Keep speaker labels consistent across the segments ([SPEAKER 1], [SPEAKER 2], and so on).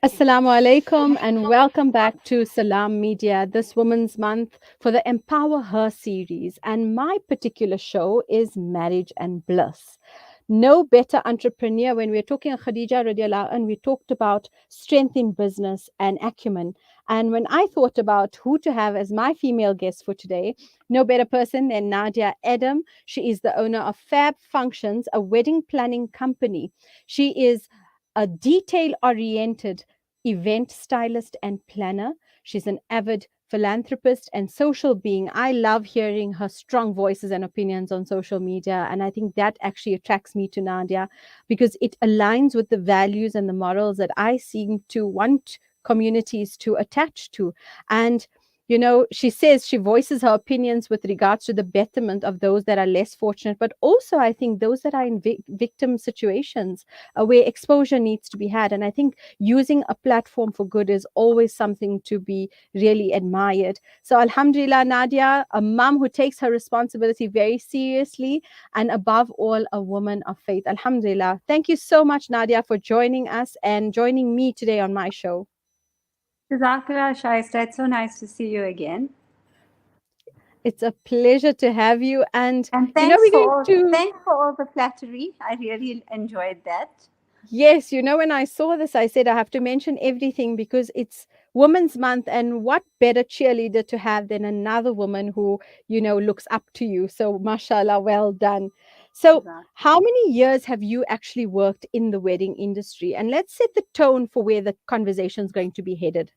[SPEAKER 1] Assalamu alaikum and welcome back to Salam Media, this Women's Month for the Empower Her series. And my particular show is Marriage and Bliss. No better entrepreneur. When we were talking to Khadija radiallahu and we talked about strength in business and acumen. And when I thought about who to have as my female guest for today, no better person than Nadia Adam. She is the owner of Fab Functions, a wedding planning company. She is a detail oriented event stylist and planner. She's an avid philanthropist and social being. I love hearing her strong voices and opinions on social media. And I think that actually attracts me to Nadia because it aligns with the values and the morals that I seem to want communities to attach to. And she says she voices her opinions with regards to the betterment of those that are less fortunate, but also I think those that are in victim situations where exposure needs to be had. And I think using a platform for good is always something to be really admired. So, Alhamdulillah, Nadia, a mom who takes her responsibility very seriously, and above all, a woman of faith. Alhamdulillah. Thank you so much, Nadia, for joining us and joining me today on my show.
[SPEAKER 2] Jazakallah, Shahista. It's so nice to see you again.
[SPEAKER 1] It's a pleasure to have you. And,
[SPEAKER 2] And
[SPEAKER 1] we're going to.
[SPEAKER 2] thanks for all the flattery. I really enjoyed that.
[SPEAKER 1] Yes, when I saw this, I said I have to mention everything because it's Women's Month, and what better cheerleader to have than another woman who, looks up to you. So, mashallah, well done. So, how many years have you actually worked in the wedding industry? And let's set the tone for where the conversation is going to be headed.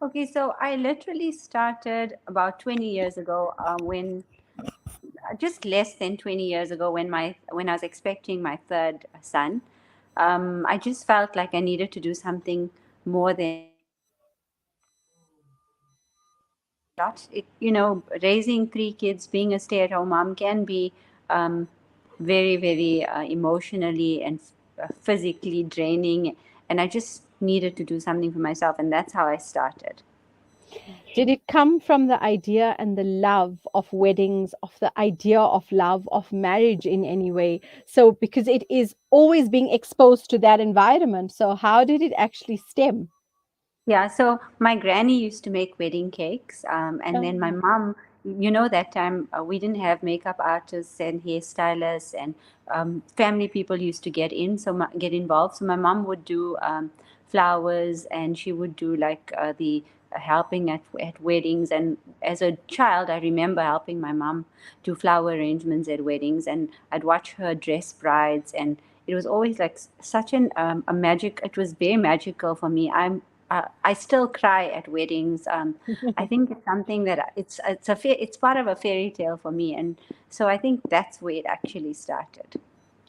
[SPEAKER 2] Okay, so I literally started about 20 years ago when just less than 20 years ago when I was expecting my third son. I just felt like I needed to do something more than raising three kids, being a stay-at-home mom can be um, very, very emotionally and physically draining. And I just needed to do something for myself, and that's how I started.
[SPEAKER 1] Did it come from the idea and the love of weddings, of the idea of love, of marriage in any way? So, because it is always being exposed to that environment. So, how did it actually stem?
[SPEAKER 2] Yeah, so my granny used to make wedding cakes, and then my
[SPEAKER 1] Oh,
[SPEAKER 2] mom, that time we didn't have makeup artists and hairstylists, and family people used to get involved. So my mom would do flowers, and she would do like the helping at weddings. And as a child, I remember helping my mom do flower arrangements at weddings, and I'd watch her dress brides, and it was always like such a magic. It was very magical for me. I still cry at weddings. I think it's something that it's part of a fairy tale for me, and so I think that's where it actually started.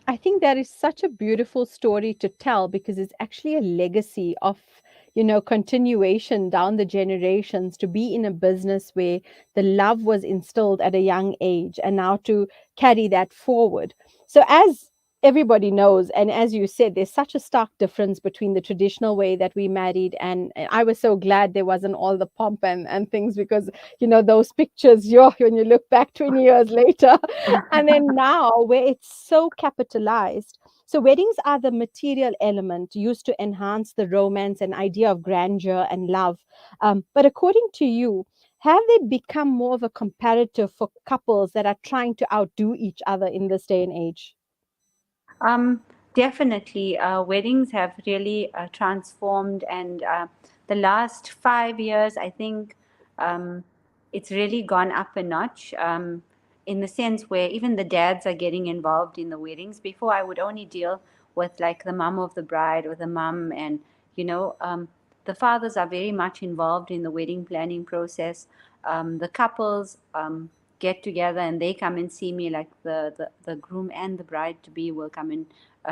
[SPEAKER 1] I think that is such a beautiful story to tell because it's actually a legacy of, continuation down the generations to be in a business where the love was instilled at a young age and now to carry that forward. So, as everybody knows, and as you said, there's such a stark difference between the traditional way that we married. And I was so glad there wasn't all the pomp and things because, those pictures, when you look back 20 years later, and then now where it's so capitalized. So weddings are the material element used to enhance the romance and idea of grandeur and love. But according to you, have they become more of a comparative for couples that are trying to outdo each other in this day and age?
[SPEAKER 2] Um, Definitely, weddings have really transformed, and the last 5 years, I think it's really gone up a notch. In the sense where even the dads are getting involved in the weddings. Before, I would only deal with like the mom of the bride or the mom, and you know, the fathers are very much involved in the wedding planning process. The couples. Get together and they come and see me, like the groom and the bride to be will come and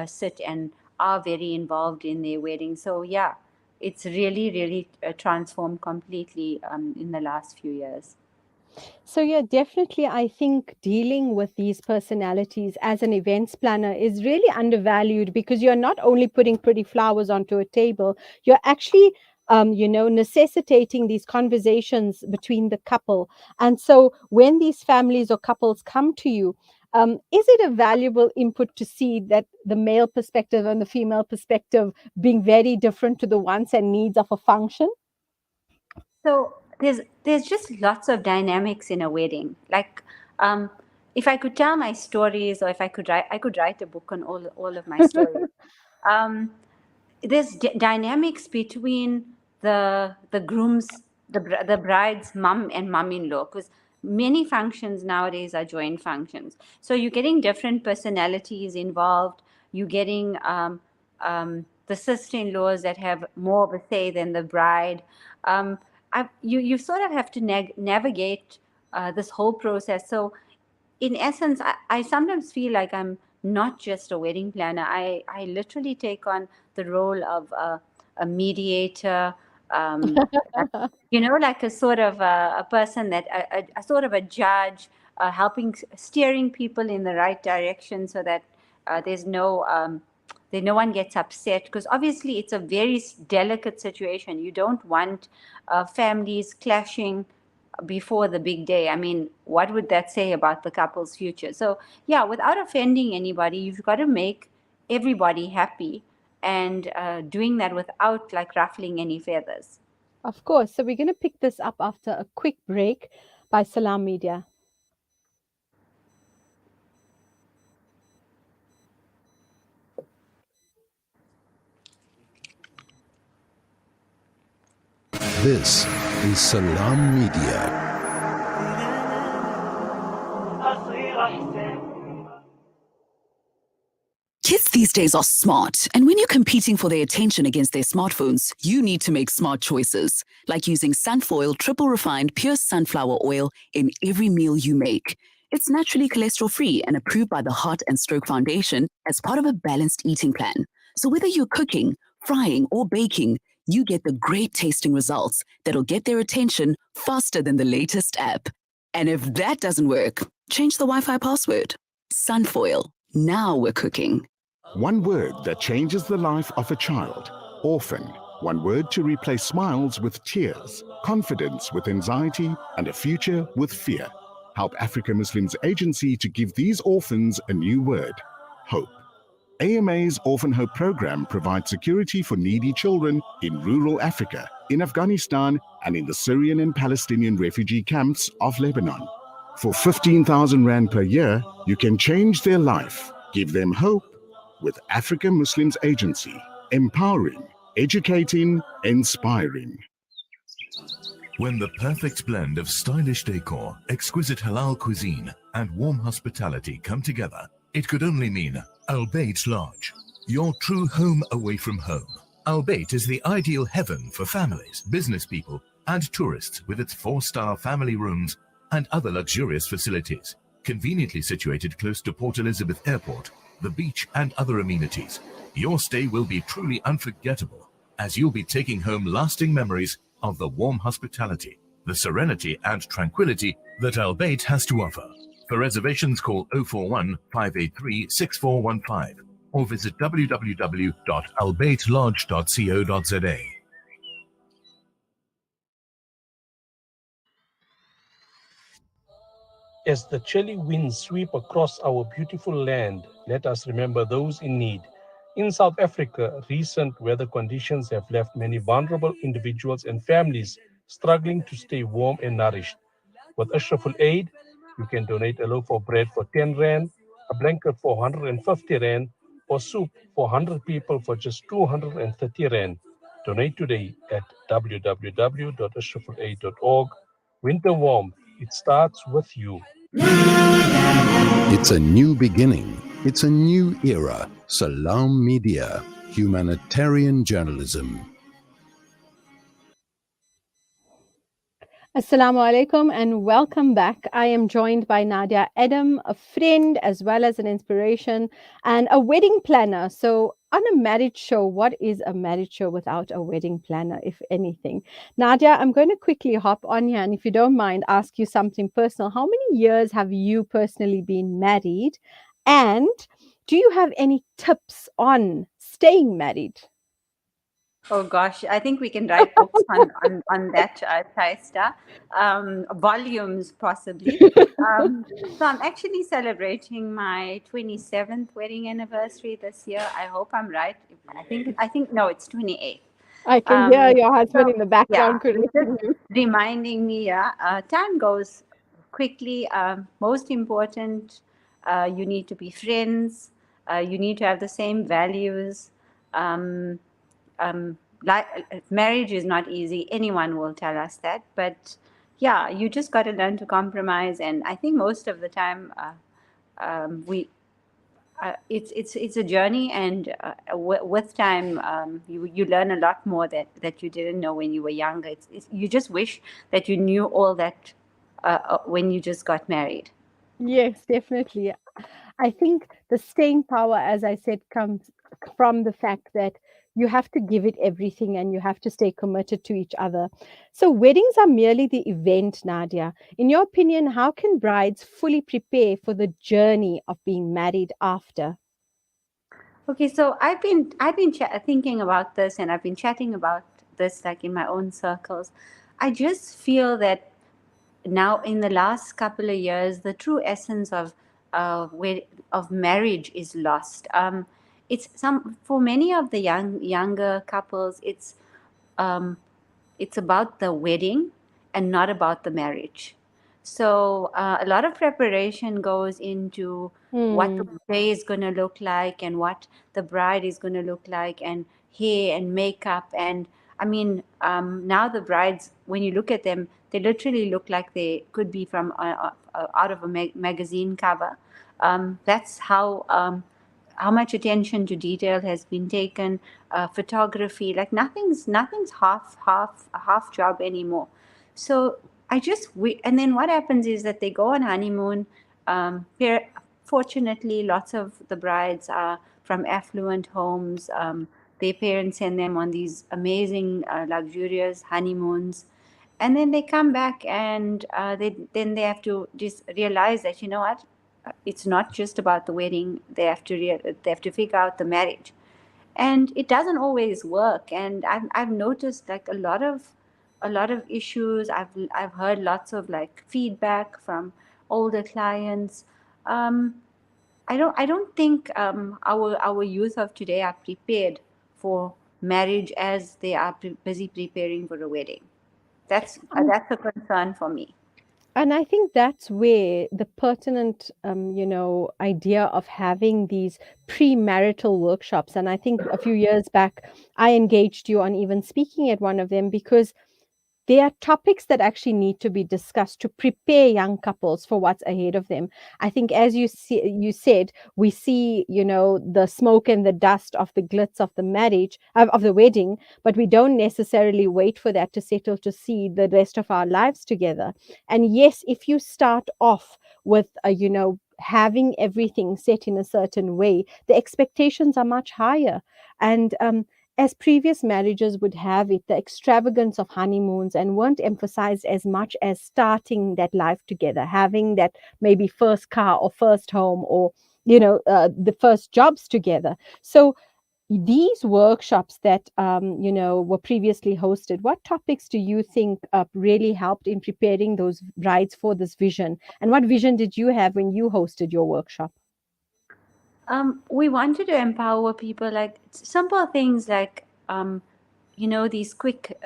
[SPEAKER 2] sit and are very involved in their wedding. So yeah, it's really really transformed completely in the last few years.
[SPEAKER 1] So, yeah, definitely, I think dealing with these personalities as an events planner is really undervalued because you're not only putting pretty flowers onto a table, you're actually, necessitating these conversations between the couple. And so, when these families or couples come to you, Is it a valuable input to see that the male perspective and the female perspective being very different to the wants and needs of a function?
[SPEAKER 2] So there's just lots of dynamics in a wedding. Like, um, if I could tell my stories, or if I could write a book on all of my stories. Um, there's dynamics between the groom's the bride's mum and mum-in-law, because many functions nowadays are joint functions, so you're getting different personalities involved. You're getting the sister-in-laws that have more of a say than the bride. You sort of have to navigate this whole process. So in essence, I sometimes feel like I'm not just a wedding planner. I literally take on the role of a mediator, um, like a sort of a person that a sort of a judge, helping steering people in the right direction, so that there's no that no one gets upset, because obviously it's a very delicate situation. You don't want families clashing before the big day. I mean, what would that say about the couple's future? So, yeah, without offending anybody, you've got to make everybody happy, and doing that without like ruffling any feathers.
[SPEAKER 1] Of course. So we're going to pick this up after a quick break by Salam Media.
[SPEAKER 3] This is Salam Media.
[SPEAKER 4] Kids these days are smart, and when you're competing for their attention against their smartphones, you need to make smart choices, like using Sunfoil triple refined pure sunflower oil in every meal you make. It's naturally cholesterol-free and approved by the Heart and Stroke Foundation as part of a balanced eating plan. So whether you're cooking, frying, or baking, you get the great tasting results that'll get their attention faster than the latest app. And if that doesn't work, change the Wi-Fi password. Sunfoil. Now we're cooking.
[SPEAKER 5] One word that changes the life of a child. Orphan. One word to replace smiles with tears, confidence with anxiety, and a future with fear. Help Africa Muslims Agency to give these orphans a new word. Hope. AMA's Orphan Hope program provides security for needy children in rural Africa, in Afghanistan, and in the Syrian and Palestinian refugee camps of Lebanon. For 15,000 Rand per year, you can change their life, give them hope, with Africa Muslims Agency, empowering, educating, inspiring.
[SPEAKER 6] When the perfect blend of stylish decor, exquisite halal cuisine, and warm hospitality come together, it could only mean Al Bayt Lodge, your true home away from home. Al Bayt is the ideal heaven for families, business people, and tourists, with its 4-star family rooms and other luxurious facilities, conveniently situated close to Port Elizabeth Airport, the beach, and other amenities. Your stay will be truly unforgettable, as you'll be taking home lasting memories of the warm hospitality, the serenity and tranquility that Al Bayt has to offer. For reservations, call 041 583 6415 or visit www.albaytlodge.co.za.
[SPEAKER 7] As the chilly winds sweep across our beautiful land, let us remember those in need. In South Africa, recent weather conditions have left many vulnerable individuals and families struggling to stay warm and nourished. With Ashraful Aid, you can donate a loaf of bread for 10 Rand, a blanket for 150 Rand, or soup for 100 people for just 230 Rand. Donate today at www.ashrafulaid.org. Winter warmth, it starts with you.
[SPEAKER 3] It's a new beginning. It's a new era. Salam Media, humanitarian journalism.
[SPEAKER 1] Assalamu alaikum and welcome back. I am joined by Nadia Adam, a friend as well as an inspiration and a wedding planner. So, on a marriage show, what is a marriage show without a wedding planner, if anything? Nadia, I'm going to quickly hop on here and if you don't mind, ask you something personal. How many years have you personally been married? And do you have any tips on staying married?
[SPEAKER 2] Oh gosh, I think we can write books on that, Shahista. Volumes possibly. So I'm actually celebrating my 27th wedding anniversary this year. I hope I'm right. I think no, it's 28th.
[SPEAKER 1] I can hear
[SPEAKER 2] Um,
[SPEAKER 1] your husband
[SPEAKER 2] so
[SPEAKER 1] in the
[SPEAKER 2] yeah,
[SPEAKER 1] background
[SPEAKER 2] it's
[SPEAKER 1] correcting
[SPEAKER 2] just
[SPEAKER 1] you.
[SPEAKER 2] reminding me. Yeah, time goes quickly. Most important, you need to be friends. You need to have the same values. Um, like marriage is not easy. Anyone will tell us that, but yeah, you just got to learn to compromise. And I think most of the time, we it's a journey, and with time, you learn a lot more that you didn't know when you were younger. You just wish that you knew all that when you just got married.
[SPEAKER 1] Yes, definitely. I think the staying power, as I said, comes from the fact that you have to give it everything and you have to stay committed to each other. So, weddings are merely the event, Nadia. In your opinion, how can brides fully prepare for the journey of being married after?
[SPEAKER 2] Okay, so I've been thinking about this, and I've been chatting about this like in my own circles. I just feel that now in the last couple of years, the true essence where of marriage is lost. It's some for many of the younger couples. Um, it's about the wedding and not about the marriage. So a lot of preparation goes into what the
[SPEAKER 1] Hmm.
[SPEAKER 2] day is going to look like and what the bride is going to look like, and hair and makeup. And I mean, now the brides, when you look at them, they literally look like they could be from out of a magazine cover. That's how much attention to detail has been taken, photography, like nothing's half job anymore. So and then what happens is that they go on honeymoon. Here, fortunately, lots of the brides are from affluent homes. Their parents send them on these amazing, luxurious honeymoons, and then they come back, and then they have to just realize that, you know what, it's not just about the wedding. They have to figure out the marriage, and it doesn't always work. And I've noticed like a lot of issues. I've heard lots of like feedback from older clients. um, I don't think our youth of today are prepared for marriage as they are busy preparing for a wedding. That's a concern for me.
[SPEAKER 1] And I think that's where the pertinent, idea of having these premarital workshops. And I think a few years back, I engaged you on even speaking at one of them because there are topics that actually need to be discussed to prepare young couples for what's ahead of them. I think, as you said, we see, the smoke and the dust of the glitz of the marriage, of the wedding, but we don't necessarily wait for that to settle to see the rest of our lives together. And yes, if you start off with, having everything set in a certain way, the expectations are much higher. And as previous marriages would have it, the extravagance of honeymoons and weren't emphasized as much as starting that life together, having that maybe first car or first home or the first jobs together. So these workshops that were previously hosted, what topics do you think really helped in preparing those brides for this vision? And what vision did you have when you hosted your workshop?
[SPEAKER 2] We wanted to empower people, like simple things like, these quick.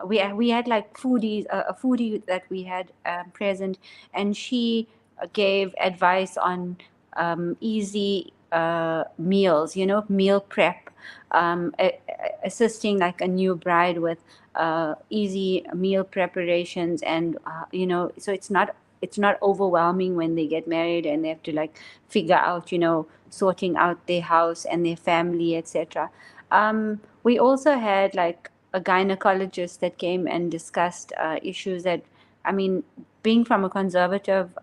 [SPEAKER 2] We had like foodies, a foodie that we had present, and she gave advice on easy meals. Meal prep, assisting like a new bride with easy meal preparations, and so it's not overwhelming when they get married and they have to like figure out, sorting out their house and their family, etc. We also had like a gynecologist that came and discussed issues that, I mean, being from a conservative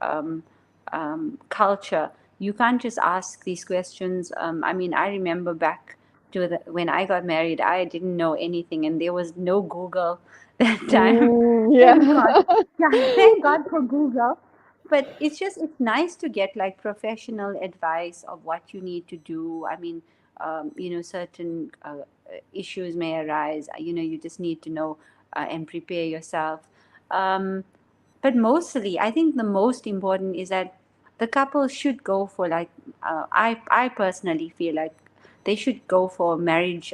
[SPEAKER 2] culture, you can't just ask these questions. I mean, I remember back when I got married, I didn't know anything, and there was no Google that time.
[SPEAKER 1] Mm,
[SPEAKER 2] Thank God.
[SPEAKER 1] yeah.
[SPEAKER 2] Yeah, thank God for Google. But it's nice to get like professional advice of what you need to do. I mean, certain issues may arise. You just need to know and prepare yourself. But mostly, I think the most important is that the couple should go for, like, I personally feel like they should go for marriage,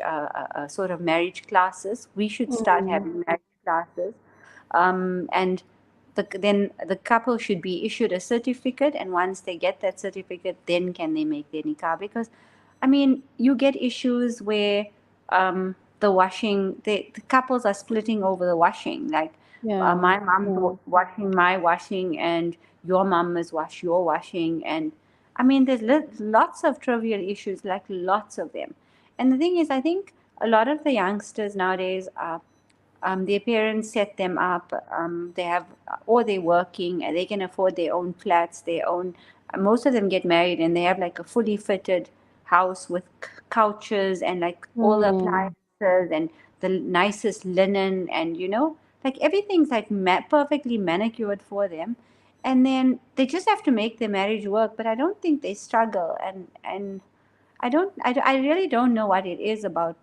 [SPEAKER 2] sort of marriage classes. We should start
[SPEAKER 1] Mm.
[SPEAKER 2] having marriage classes, and then the couple should be issued a certificate, and once they get that certificate, then can they make their nikah. Because, I mean, you get issues where the washing, the couples are splitting over the washing. Like,
[SPEAKER 1] Yeah.
[SPEAKER 2] my mom's
[SPEAKER 1] Yeah.
[SPEAKER 2] washing my washing, and your mom must wash your washing. And I mean, there's lots of trivial issues, like lots of them. And the thing is, I think a lot of the youngsters nowadays are, their parents set them up. They have, or they're working, and they can afford their own flats, their own. Most of them get married, and they have like a fully fitted house with couches and like all the
[SPEAKER 1] Mm.
[SPEAKER 2] appliances and the nicest linen, and like everything's like perfectly manicured for them. And then they just have to make their marriage work. But I don't think they struggle, and I really don't know what it is about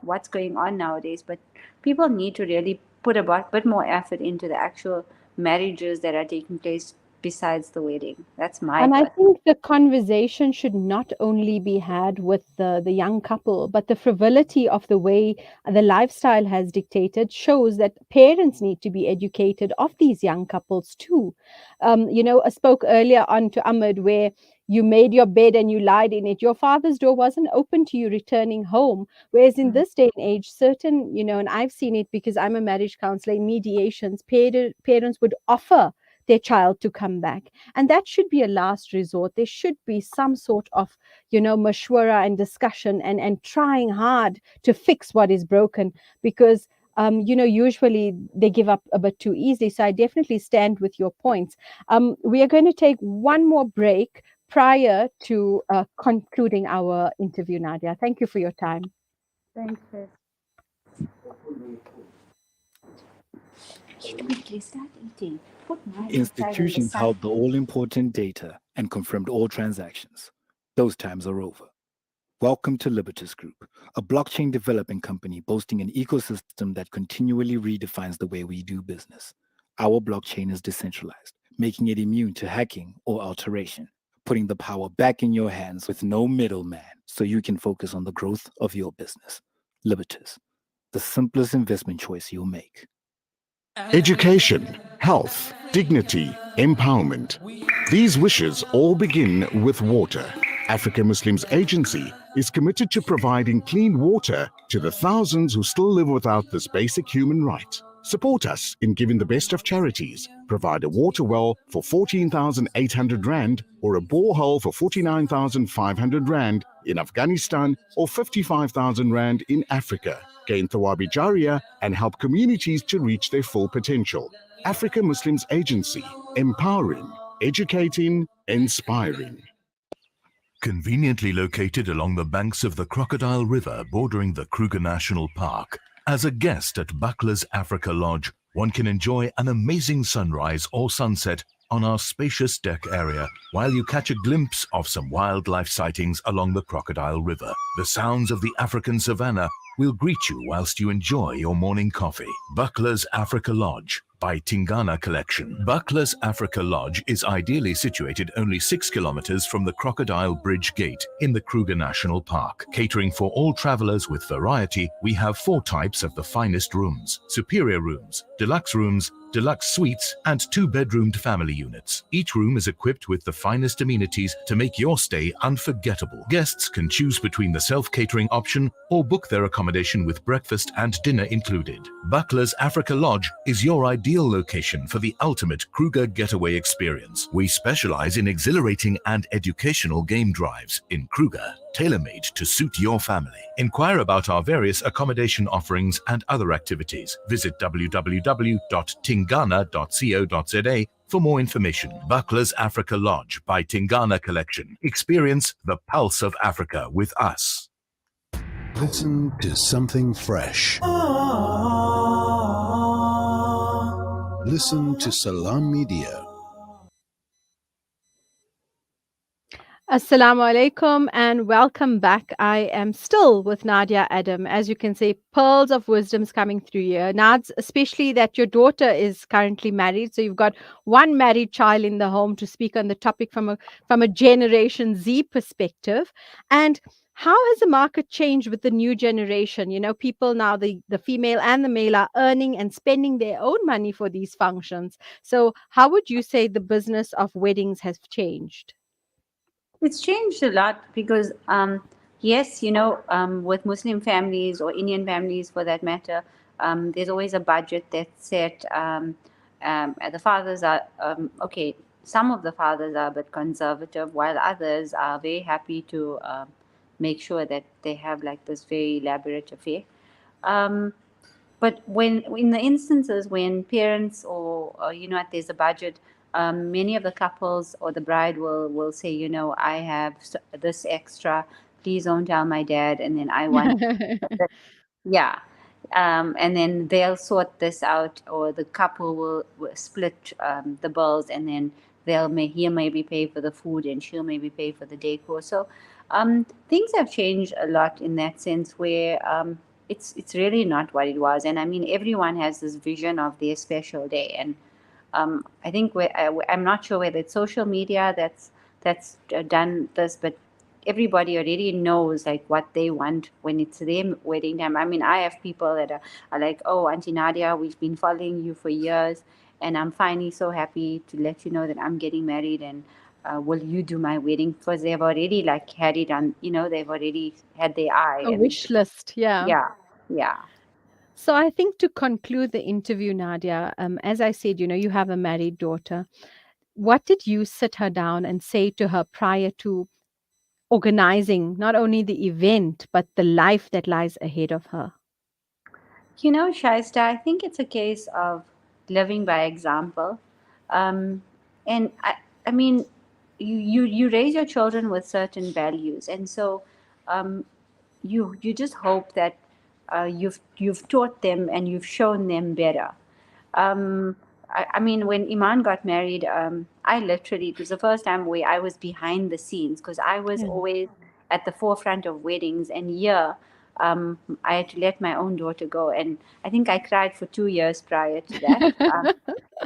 [SPEAKER 2] what's going on nowadays, but people need to really put a bit more effort into the actual marriages that are taking place besides the wedding. That's my
[SPEAKER 1] And I
[SPEAKER 2] personal.
[SPEAKER 1] think the conversation should not only be had with the young couple, but the frivolity of the way the lifestyle has dictated shows that parents need to be educated of these young couples too. I spoke earlier on to Ahmed where you made your bed and you lied in it. Your father's door wasn't open to you returning home. Whereas in this day and age, certain, and I've seen it because I'm a marriage counselor in mediations, parents would offer their child to come back, and that should be a last resort. There should be some sort of mashwara and discussion, and trying hard to fix what is broken, because usually they give up a bit too easily. So I definitely stand with your points. We are going to take one more break prior to concluding our interview. Nadia, thank you for your time.
[SPEAKER 2] Thanks, Chris. Quickly start eating. Put mine inside in the
[SPEAKER 8] Institutions
[SPEAKER 2] sun.
[SPEAKER 8] held the all important data and confirmed all transactions. Those times are over. Welcome to Libertas Group, a blockchain developing company boasting an ecosystem that continually redefines the way we do business. Our blockchain is decentralized, making it immune to hacking or alteration, putting the power back in your hands with no middleman so you can focus on the growth of your business. Libertas, the simplest investment choice you'll make.
[SPEAKER 5] Education, health, dignity, empowerment. These wishes all begin with water. Africa Muslims Agency is committed to providing clean water to the thousands who still live without this basic human right. Support us in giving the best of charities. Provide a water well for 14,800 Rand or a borehole for 49,500 Rand in Afghanistan or 55,000 Rand in Africa. Gain Thawabi Jariya and help communities to reach their full potential. Africa Muslims Agency, empowering, educating, inspiring.
[SPEAKER 6] Conveniently located along the banks of the Crocodile River bordering the Kruger National Park, as a guest at Buckler's Africa Lodge, one can enjoy an amazing sunrise or sunset on our spacious deck area while you catch a glimpse of some wildlife sightings along the Crocodile River. The sounds of the African savannah will greet you whilst you enjoy your morning coffee. Buckler's Africa Lodge by Tingana Collection. Buckler's Africa Lodge is ideally situated only 6 kilometers from the Crocodile Bridge Gate in the Kruger National Park. Catering for all travelers with variety, we have 4 types of the finest rooms: superior rooms, deluxe suites, and 2-bedroomed family units. Each room is equipped with the finest amenities to make your stay unforgettable. Guests can choose between the self-catering option or book their accommodation with breakfast and dinner included. Buckler's Africa Lodge is your ideal location for the ultimate Kruger getaway experience. We specialize in exhilarating and educational game drives in Kruger, tailor-made to suit your family. Inquire about our various accommodation offerings and other activities. Visit www.tingana.co.za for more information. Buckler's Africa Lodge by Tingana Collection. Experience the pulse of Africa with us.
[SPEAKER 3] Listen to something fresh. Listen to Salam Media.
[SPEAKER 1] Assalamu alaikum and welcome back. I am still with Nadia Adam. As you can see, pearls of wisdom's coming through here. Nads, especially that your daughter is currently married. So you've got one married child in the home to speak on the topic from a Generation Z perspective. And how has the market changed with the new generation? You know, people now, the female and the male are earning and spending their own money for these functions. So how would you say the business of weddings has changed?
[SPEAKER 2] It's changed a lot because, yes, with Muslim families or Indian families for that matter, there's always a budget that's set. The fathers are, okay, some of the fathers are a bit conservative, while others are very happy to make sure that they have like this very elaborate affair. Um, but when in the instances when parents or there's a budget, many of the couples or the bride will say, I have this extra. Please don't tell my dad, and then I want yeah. And then they'll sort this out, or the couple will split the bills, and then he'll maybe pay for the food, and she'll maybe pay for the decor. So things have changed a lot in that sense, where it's really not what it was. And I mean, everyone has this vision of their special day, and I think I'm not sure whether it's social media that's done this, but everybody already knows like what they want when it's their wedding time. I mean, I have people that are like, "Oh, Auntie Nadia, we've been following you for years, and I'm finally so happy to let you know that I'm getting married, and will you do my wedding?" Because they've already like had it on, they've already had their eye,
[SPEAKER 1] A
[SPEAKER 2] and
[SPEAKER 1] wish list, yeah.
[SPEAKER 2] yeah, yeah.
[SPEAKER 1] So I think to conclude the interview, Nadia, as I said, you have a married daughter. What did you sit her down and say to her prior to organizing not only the event, but the life that lies ahead of her?
[SPEAKER 2] Shaista, I think it's a case of living by example. Um, and I mean, you raise your children with certain values, and so um, you just hope that you've taught them and you've shown them better. I mean, when Iman got married, I literally, it was the first time where I was behind the scenes, because I was
[SPEAKER 1] Yeah.
[SPEAKER 2] always at the forefront of weddings. And I had to let my own daughter go. And I think I cried for 2 years prior to that.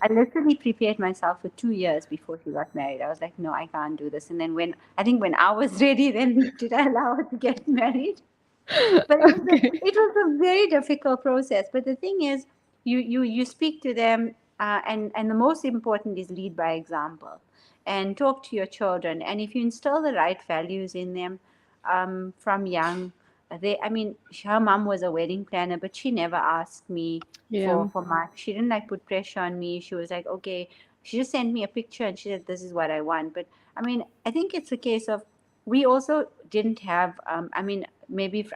[SPEAKER 2] I literally prepared myself for 2 years before she got married. I was like, no, I can't do this. And then when I was ready, then did I allow her to get married? But
[SPEAKER 1] Okay.
[SPEAKER 2] it was a very difficult process. But the thing is, you speak to them, and the most important is lead by example, and talk to your children. And if you instill the right values in them from young, I mean, her mom was a wedding planner, but she never asked me
[SPEAKER 1] Yeah.
[SPEAKER 2] for much. She didn't like put pressure on me. She was like, okay. She just sent me a picture and she said, this is what I want. But I mean, I think it's a case of, we also didn't have, I mean, maybe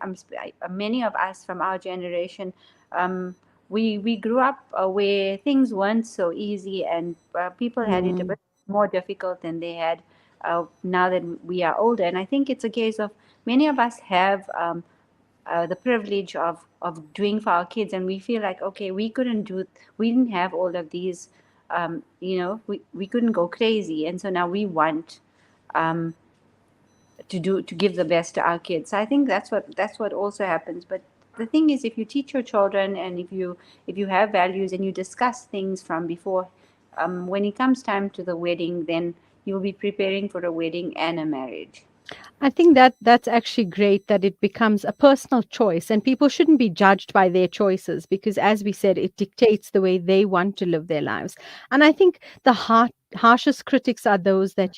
[SPEAKER 2] many of us from our generation, we grew up where things weren't so easy, and people had it a
[SPEAKER 1] Mm.
[SPEAKER 2] bit more difficult than they had now that we are older. And I think it's a case of, many of us have the privilege of doing for our kids, and we feel like, okay, we didn't have all of these, we couldn't go crazy, and so now we want um, to give the best to our kids. So I think that's what also happens. But the thing is, if you teach your children, and if you have values, and you discuss things from before, when it comes time to the wedding, then you'll be preparing for a wedding and a marriage.
[SPEAKER 1] I think that that's actually great that it becomes a personal choice and people shouldn't be judged by their choices because as we said it dictates the way they want to live their lives. And I think the harshest critics are those that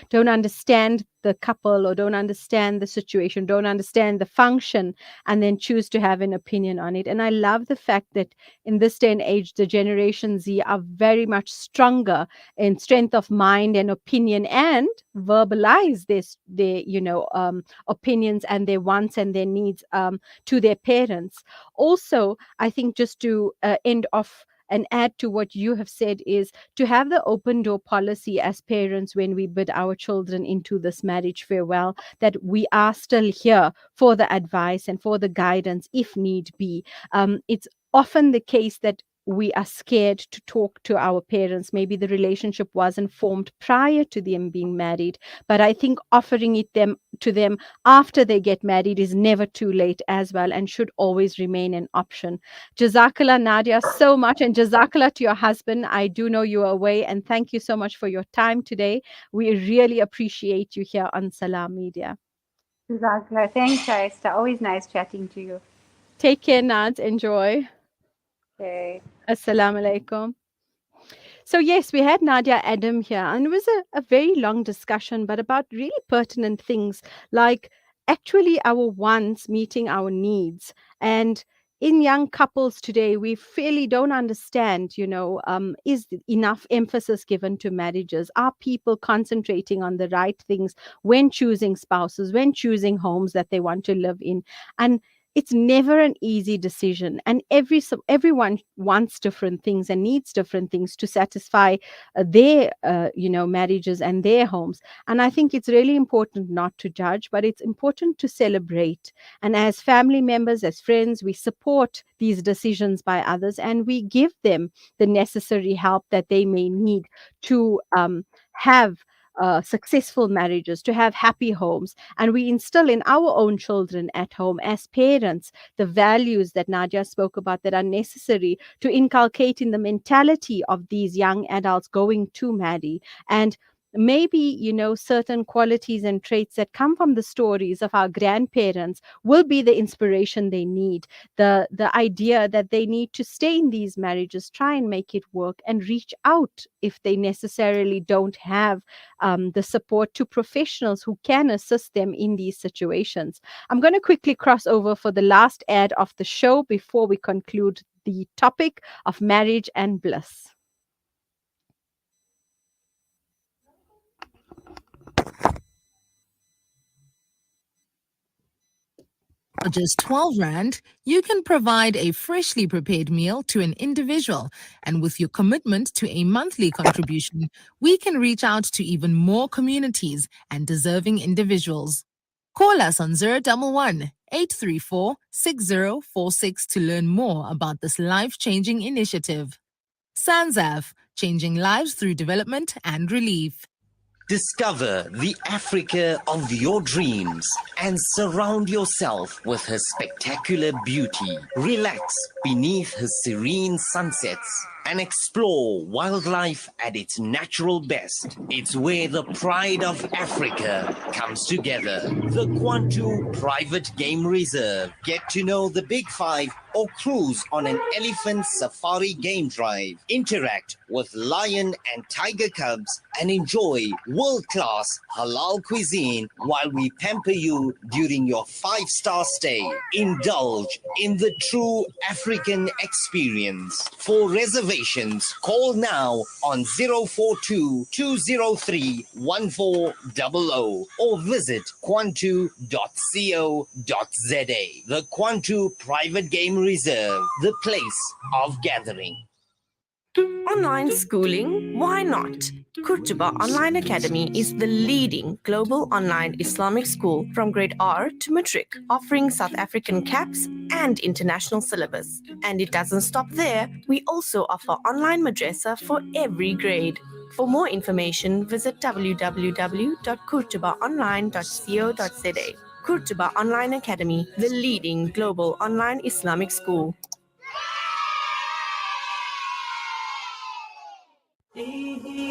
[SPEAKER 1] don't understand the couple or don't understand the situation, don't understand the function, and then choose to have an opinion on it. And I love the fact that in this day and age the Generation Z are very much stronger in strength of mind and opinion and verbalize their opinions and their wants and their needs to their parents. Also, I think just to end off and add to what you have said is to have the open door policy as parents when we bid our children into this marriage farewell, that we are still here for the advice and for the guidance if need be. It's often the case that we are scared to talk to our parents. Maybe the relationship wasn't formed prior to them being married, but I think offering it to them after they get married is never too late as well, and should always remain an option. Jazakallah, Nadia, so much, and Jazakallah to your husband. I do know you are away, and thank you so much for your time today. We really appreciate you here on Salam Media.
[SPEAKER 2] Jazakallah. Thanks, Shahista. Always nice chatting to you.
[SPEAKER 1] Take care, Nad. Enjoy.
[SPEAKER 2] Okay.
[SPEAKER 1] Assalamu alaikum. So yes, we had Nadia Adam here, and it was a very long discussion, but about really pertinent things like actually our wants meeting our needs. And in young couples today, we fairly don't understand, is enough emphasis given to marriages? Are people concentrating on the right things when choosing spouses, when choosing homes that they want to live in? And it's never an easy decision, and everyone wants different things and needs different things to satisfy their marriages and their homes. And I think it's really important not to judge, but it's important to celebrate. And as family members, as friends, we support these decisions by others, and we give them the necessary help that they may need to have successful marriages, to have happy homes. And we instill in our own children at home as parents the values that Nadia spoke about that are necessary to inculcate in the mentality of these young adults going to marry. And maybe certain qualities and traits that come from the stories of our grandparents will be the inspiration they need, the idea that they need to stay in these marriages, try and make it work, and reach out if they necessarily don't have the support, to professionals who can assist them in these situations. I'm going to quickly cross over for the last ad of the show before we conclude the topic of marriage and bliss.
[SPEAKER 9] For just 12 Rand, you can provide a freshly prepared meal to an individual. And with your commitment to a monthly contribution, we can reach out to even more communities and deserving individuals. Call us on 011 834 6046 to learn more about this life-changing initiative. SANZAF, changing lives through development and relief.
[SPEAKER 10] Discover the Africa of your dreams and surround yourself with her spectacular beauty. Relax beneath her serene sunsets and explore wildlife at its natural best. It's where the pride of Africa comes together. The Kwantu Private Game Reserve. Get to know the Big Five or cruise on an elephant safari game drive. Interact with lion and tiger cubs and enjoy world-class halal cuisine while we pamper you during your 5-star stay. Indulge in the true African experience. For reservations, call now on 042 203 1400 or visit kwantu.co.za. The Kwantu Private Game Reserve, the place of gathering.
[SPEAKER 11] Online schooling? Why not? Kurtuba Online Academy is the leading global online Islamic school from grade R to matric, offering South African caps and international syllabus. And it doesn't stop there. We also offer online madrasa for every grade. For more information, visit www.kurtubaonline.co.za. Kurtuba Online Academy, the leading global online Islamic school.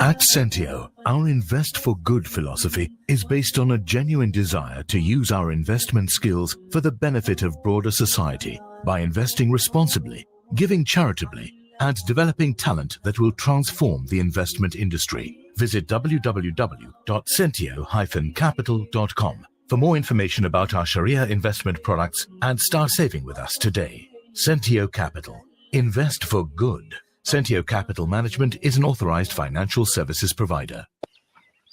[SPEAKER 6] At Sentio, our Invest for Good philosophy is based on a genuine desire to use our investment skills for the benefit of broader society by investing responsibly, giving charitably, and developing talent that will transform the investment industry. Visit www.sentio-capital.com for more information about our Sharia investment products and start saving with us today. Sentio Capital. Invest for good. Sentio Capital Management is an authorized financial services provider.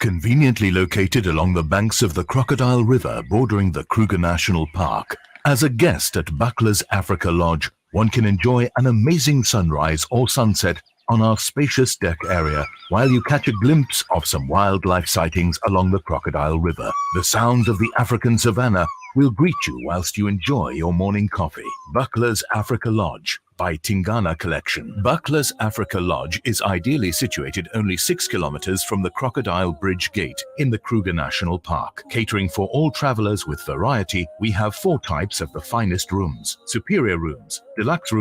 [SPEAKER 6] Conveniently located along the banks of the Crocodile River bordering the Kruger National Park, as a guest at Buckler's Africa Lodge, one can enjoy an amazing sunrise or sunset on our spacious deck area while you catch a glimpse of some wildlife sightings along the Crocodile River. The sound of the African savannah will greet you whilst you enjoy your morning coffee. Buckler's Africa Lodge, by Tingana Collection. Buckler's Africa Lodge is ideally situated only 6 kilometers from the Crocodile Bridge Gate in the Kruger National Park. Catering for all travelers with variety, we have 4 types of the finest rooms: superior rooms, deluxe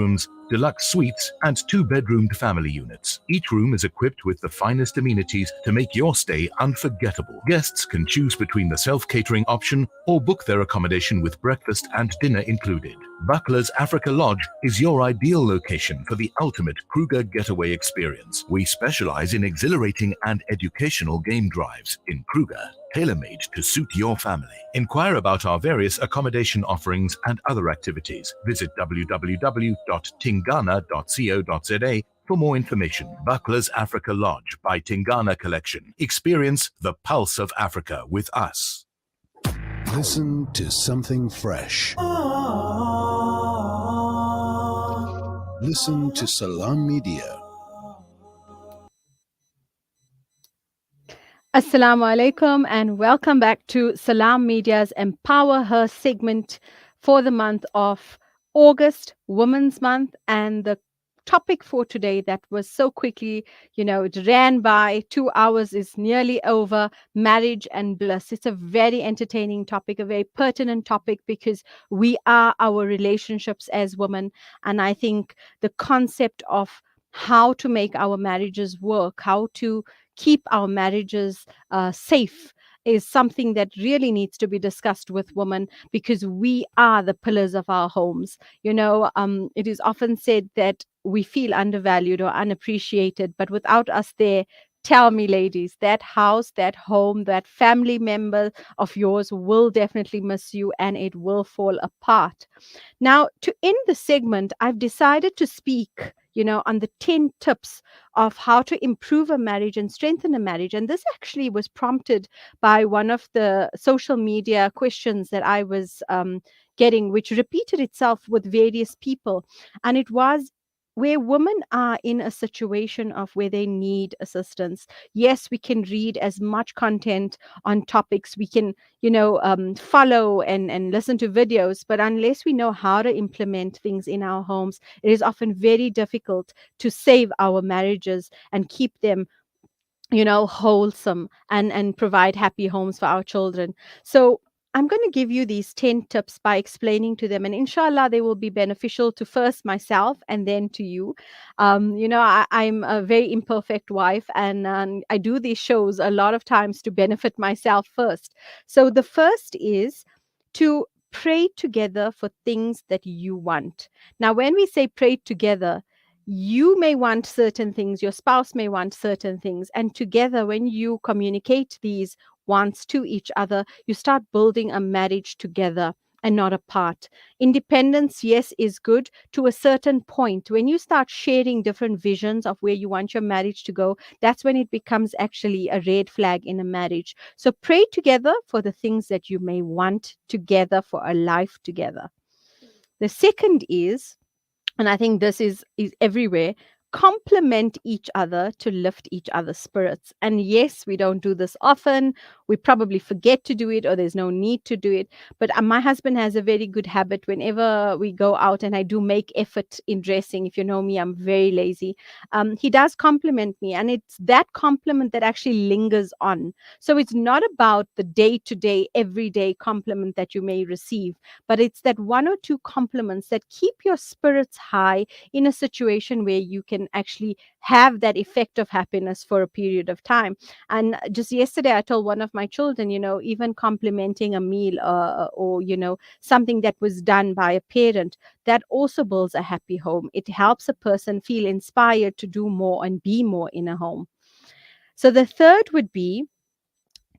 [SPEAKER 6] suites, and 2-bedroomed family units. Each room is equipped with the finest amenities to make your stay unforgettable. Guests can choose between the self-catering option or book their accommodation with breakfast and dinner included. Buckler's Africa Lodge is your ideal location for the ultimate Kruger getaway experience. We specialize in exhilarating and educational game drives in Kruger, tailor-made to suit your family. Inquire about our various accommodation offerings and other activities. Visit www.tingana.co.za for more information. Buckler's Africa Lodge by Tingana Collection. Experience the pulse of Africa with us.
[SPEAKER 3] Listen to something fresh. Listen to Salam Media.
[SPEAKER 1] Assalamu alaikum and welcome back to Salam Media's Empower Her segment for the month of August, Women's Month. And the topic for today that was so quickly, it ran by 2 hours, is nearly over: marriage and bliss. It's a very entertaining topic, a very pertinent topic, because we are our relationships as women. And I think the concept of how to make our marriages work, how to keep our marriages safe, is something that really needs to be discussed with women, because we are the pillars of our homes. It is often said that we feel undervalued or unappreciated, but without us there, tell me, ladies, that house, that home, that family member of yours will definitely miss you and it will fall apart. Now, to end the segment, I've decided to speak, on the 10 tips of how to improve a marriage and strengthen a marriage. And this actually was prompted by one of the social media questions that I was getting, which repeated itself with various people. And it was, where women are in a situation of where they need assistance. Yes, we can read as much content on topics. We can, follow and listen to videos. But unless we know how to implement things in our homes, it is often very difficult to save our marriages and keep them, wholesome and provide happy homes for our children. So I'm going to give you these 10 tips by explaining to them, and inshallah, they will be beneficial to first myself and then to you. I'm a very imperfect wife, and I do these shows a lot of times to benefit myself first. So the first is to pray together for things that you want. Now, when we say pray together, you may want certain things, your spouse may want certain things, and together, when you communicate these wants to each other, you start building a marriage together and not apart. Independence, yes, is good to a certain point. When you start sharing different visions of where you want your marriage to go, that's when it becomes actually a red flag in a marriage. So pray together for the things that you may want together for a life together. The second is, and I think this is everywhere, complement each other to lift each other's spirits. And yes, we don't do this often. We probably forget to do it, or there's no need to do it. But my husband has a very good habit. Whenever we go out, and I do make effort in dressing, if you know me, I'm very lazy. He does compliment me, and it's that compliment that actually lingers on. So it's not about the day-to-day, everyday compliment that you may receive, but it's that one or two compliments that keep your spirits high in a situation where you can actually have that effect of happiness for a period of time. And just yesterday, I told one of my children, even complimenting a meal or, something that was done by a parent, that also builds a happy home. It helps a person feel inspired to do more and be more in a home. So the third would be,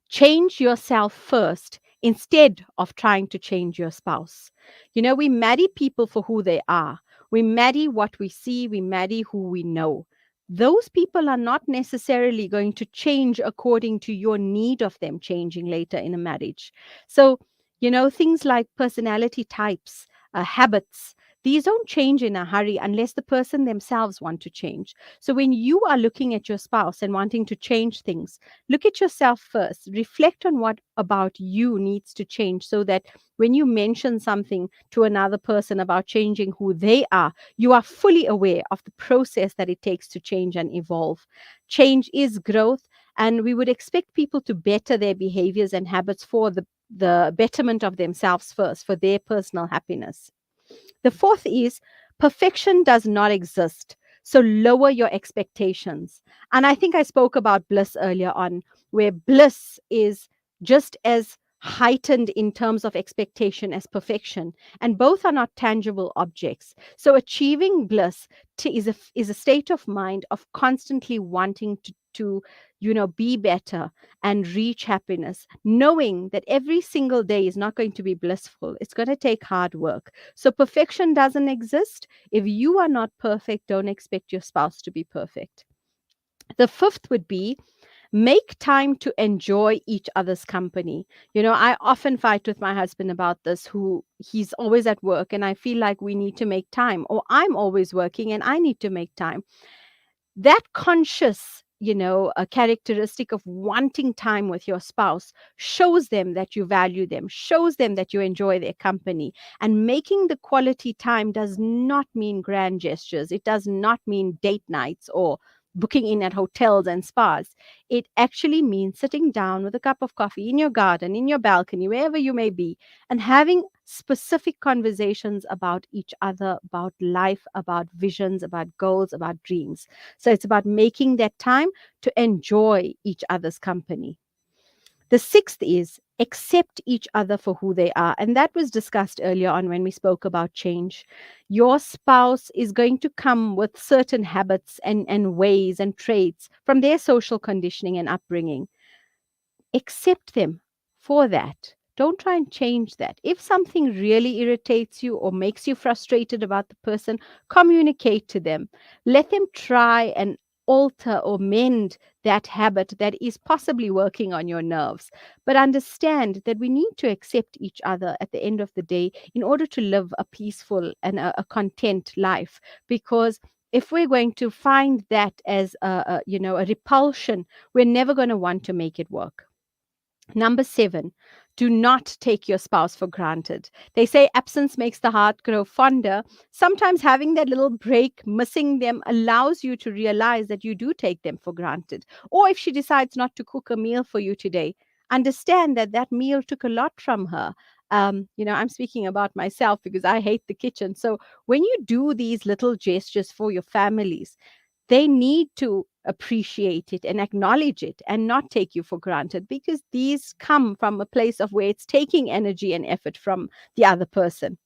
[SPEAKER 1] change yourself first instead of trying to change your spouse. We marry people for who they are. We marry what we see. We marry who we know. Those people are not necessarily going to change according to your need of them changing later in a marriage. So, things like personality types, habits, these don't change in a hurry unless the person themselves want to change. So when you are looking at your spouse and wanting to change things, look at yourself first. Reflect on what about you needs to change, so that when you mention something to another person about changing who they are, you are fully aware of the process that it takes to change and evolve. Change is growth, and we would expect people to better their behaviors and habits for the betterment of themselves first, for their personal happiness. The fourth is perfection does not exist. So lower your expectations. And I think I spoke about bliss earlier on, where bliss is just as heightened in terms of expectation as perfection, and both are not tangible objects. So achieving bliss is a state of mind of constantly wanting to be better and reach happiness, knowing that every single day is not going to be blissful. It's going to take hard work. So perfection doesn't exist. If you are not perfect, don't expect your spouse to be perfect. The fifth would be make time to enjoy each other's company. I often fight with my husband about this, who he's always at work, and I feel like we need to make time, or I'm always working and I need to make time. That conscious a characteristic of wanting time with your spouse shows them that you value them, shows them that you enjoy their company. And making the quality time does not mean grand gestures. It does not mean date nights or booking in at hotels and spas. It actually means sitting down with a cup of coffee in your garden, in your balcony, wherever you may be, and having specific conversations about each other, about life, about visions, about goals, about dreams. So it's about making that time to enjoy each other's company. The sixth is accept each other for who they are. And that was discussed earlier on when we spoke about change. Your spouse is going to come with certain habits and ways and traits from their social conditioning and upbringing. Accept them for that. Don't try and change that. If something really irritates you or makes you frustrated about the person, communicate to them. Let them try and alter or mend that habit that is possibly working on your nerves. But understand that we need to accept each other at the end of the day in order to live a peaceful and a content life. Because if we're going to find that as a repulsion, we're never going to want to make it work. Number 7, do not take your spouse for granted. They say absence makes the heart grow fonder. Sometimes having that little break, missing them, allows you to realize that you do take them for granted. Or if she decides not to cook a meal for you today, understand that that meal took a lot from her. I'm speaking about myself because I hate the kitchen. So when you do these little gestures for your families, they need to appreciate it and acknowledge it and not take you for granted, because these come from a place of where it's taking energy and effort from the other person.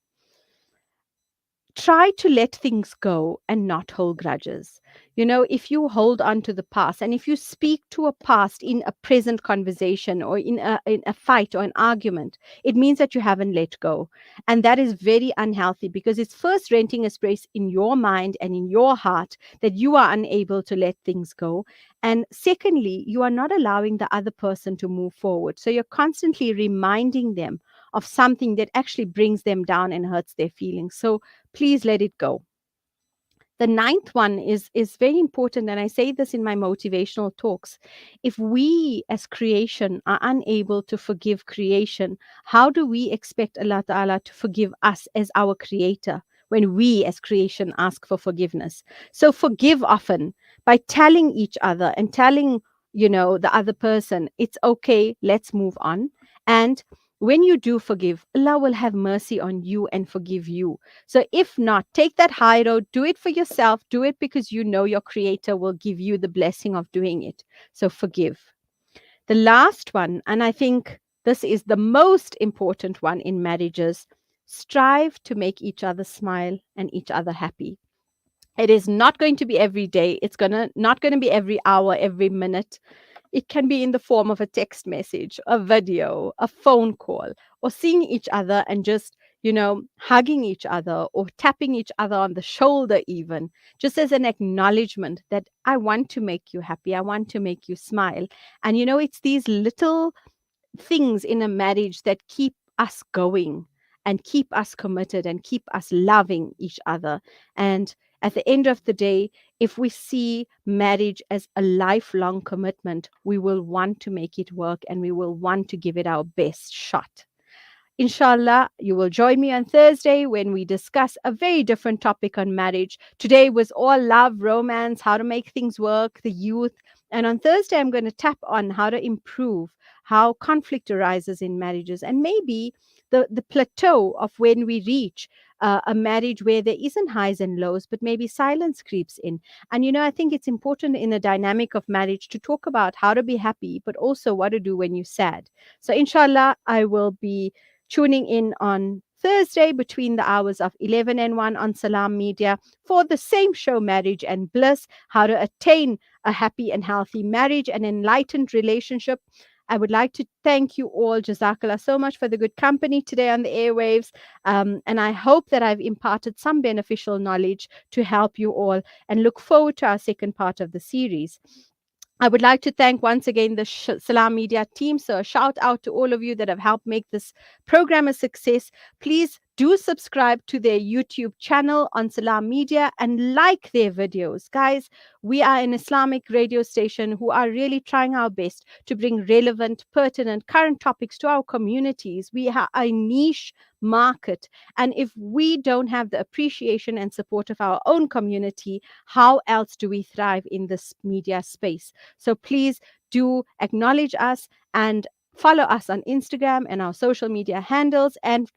[SPEAKER 1] Try to let things go and not hold grudges. If you hold on to the past, and if you speak to a past in a present conversation or in a fight or an argument, it means that you haven't let go. And that is very unhealthy, because it's first renting a space in your mind and in your heart that you are unable to let things go. And secondly, you are not allowing the other person to move forward. So you're constantly reminding them of something that actually brings them down and hurts their feelings. So please let it go. The ninth one is very important, and I say this in my motivational talks. If we as creation are unable to forgive creation, how do we expect Allah Ta'ala to forgive us as our creator when we as creation ask for forgiveness? So forgive often by telling each other and telling the other person, it's okay, let's move on. And when you do forgive, Allah will have mercy on you and forgive you. So if not, take that high road, do it for yourself, do it because you know your creator will give you the blessing of doing it. So forgive. The last one, and I think this is the most important one in marriages, strive to make each other smile and each other happy. It is not going to be every day. It's not going to be every hour, every minute. It can be in the form of a text message, a video, a phone call, or seeing each other and just, hugging each other or tapping each other on the shoulder, even just as an acknowledgement that I want to make you happy. I want to make you smile. And, it's these little things in a marriage that keep us going and keep us committed and keep us loving each other. And at the end of the day, if we see marriage as a lifelong commitment, we will want to make it work and we will want to give it our best shot. Inshallah, you will join me on Thursday when we discuss a very different topic on marriage. Today was all love, romance, how to make things work, the youth. And on Thursday, I'm going to tap on how to improve, how conflict arises in marriages, and maybe the plateau of when we reach a marriage where there isn't highs and lows, but maybe silence creeps in. And, I think it's important in the dynamic of marriage to talk about how to be happy, but also what to do when you're sad. So, inshallah, I will be tuning in on Thursday between the hours of 11 and 1 on Salam Media for the same show, Marriage and Bliss, how to attain a happy and healthy marriage, an enlightened relationship. I would like to thank you all, Jazakallah, so much for the good company today on the airwaves. And I hope that I've imparted some beneficial knowledge to help you all, and look forward to our second part of the series. I would like to thank once again the Salam Media team. So a shout out to all of you that have helped make this program a success. Please do subscribe to their YouTube channel on Salam Media and like their videos. Guys, we are an Islamic radio station who are really trying our best to bring relevant, pertinent, current topics to our communities. We have a niche market. And if we don't have the appreciation and support of our own community, how else do we thrive in this media space? So please do acknowledge us and follow us on Instagram and our social media handles, and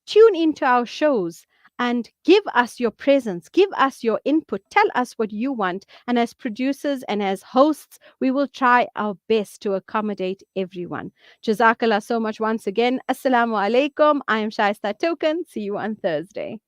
[SPEAKER 1] tune into our shows and give us your presence, give us your input, tell us what you want. And as producers and as hosts, we will try our best to accommodate everyone. Jazakallah so much once again. Assalamu alaikum. I am Shahista Thokan. See you on Thursday.